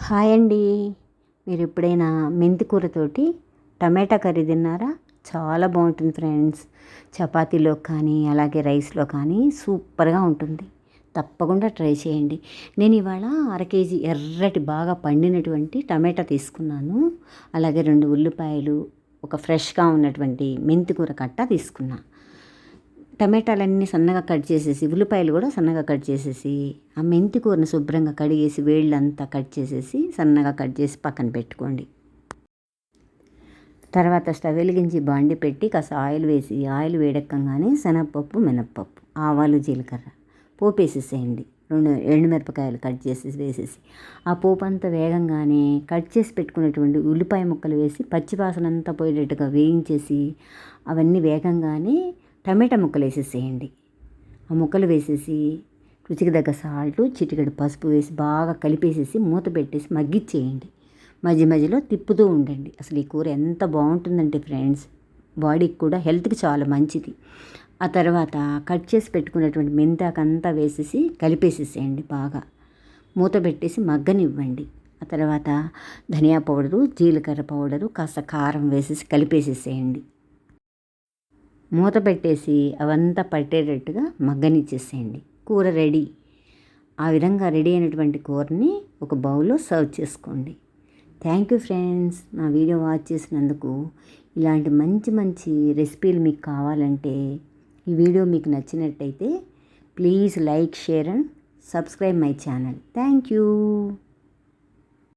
Hi అండి. మీరు ఎప్పుడైనా మెంతి కూరతోటి టమాటా కర్రీ తిన్నారా? చాలా బాగుంటుంది ఫ్రెండ్స్. చపాతీలో కానీ అలాగే రైస్లో కానీ సూపర్గా ఉంటుంది. తప్పకుండా ట్రై చేయండి. నేను ఇవాళ అర కేజీ ఎర్రటి బాగా పండినటువంటి టమాటా తీసుకున్నాను. అలాగే 2 ఉల్లిపాయలు, ఒక ఫ్రెష్గా ఉన్నటువంటి మెంతి కూర కట్ట తీసుకున్నా. టమాటాలన్నీ సన్నగా కట్ చేసేసి, ఉల్లిపాయలు కూడా సన్నగా కట్ చేసేసి, ఆ మెంతి కూరని శుభ్రంగా కడిగేసి వేళ్ళంతా కట్ చేసేసి సన్నగా కట్ చేసి పక్కన పెట్టుకోండి. తర్వాత స్టవ్ వెలిగించి బాండి పెట్టి కాస్త ఆయిల్ వేసి, ఆయిల్ వేడెక్కగానే శనగపప్పు, మినప్పప్పు, ఆవాలు, జీలకర్ర పోపు వేసేసేయండి. 2 ఎండుమిరపకాయలు కట్ చేసి వేసేసి, ఆ పోపు అంతా వేగంగానే కట్ చేసి పెట్టుకున్నటువంటి ఉల్లిపాయ ముక్కలు వేసి పచ్చివాసన అంతా పోయేటట్టుగా వేయించేసి, అవన్నీ వేగంగానే టమాటా ముక్కలు వేసేసేయండి. ఆ ముక్కలు వేసేసి రుచికి తగ్గ సాల్టు, చిటికెడు పసుపు వేసి బాగా కలిపేసేసి మూత పెట్టేసి మగ్గిచ్చేయండి. మధ్య మధ్యలో తిప్పుతూ ఉండండి. అసలు ఈ కూర ఎంత బాగుంటుందంటే ఫ్రెండ్స్, బాడీకి కూడా హెల్త్కి చాలా మంచిది. ఆ తర్వాత కట్ చేసి పెట్టుకున్నటువంటి మెంతాకంతా వేసేసి కలిపేసేసేయండి. బాగా మూత పెట్టేసి మగ్గనివ్వండి. ఆ తర్వాత ధనియా పౌడరు, జీలకర్ర పౌడరు, కాస్త కారం వేసేసి కలిపేసేసేయండి. మూత పెట్టేసి అవంతా పట్టేటట్టుగా మగ్గనిచ్చేసేయండి. కూర రెడీ. ఆ విధంగా రెడీ అయినటువంటి కూరని ఒక బౌల్లో సర్వ్ చేసుకోండి. థ్యాంక్ యూ ఫ్రెండ్స్, నా వీడియో వాచ్ చేసినందుకు. ఇలాంటి మంచి మంచి రెసిపీలు మీకు కావాలంటే, ఈ వీడియో మీకు నచ్చినట్టయితే please like, share and subscribe my channel. Thank you.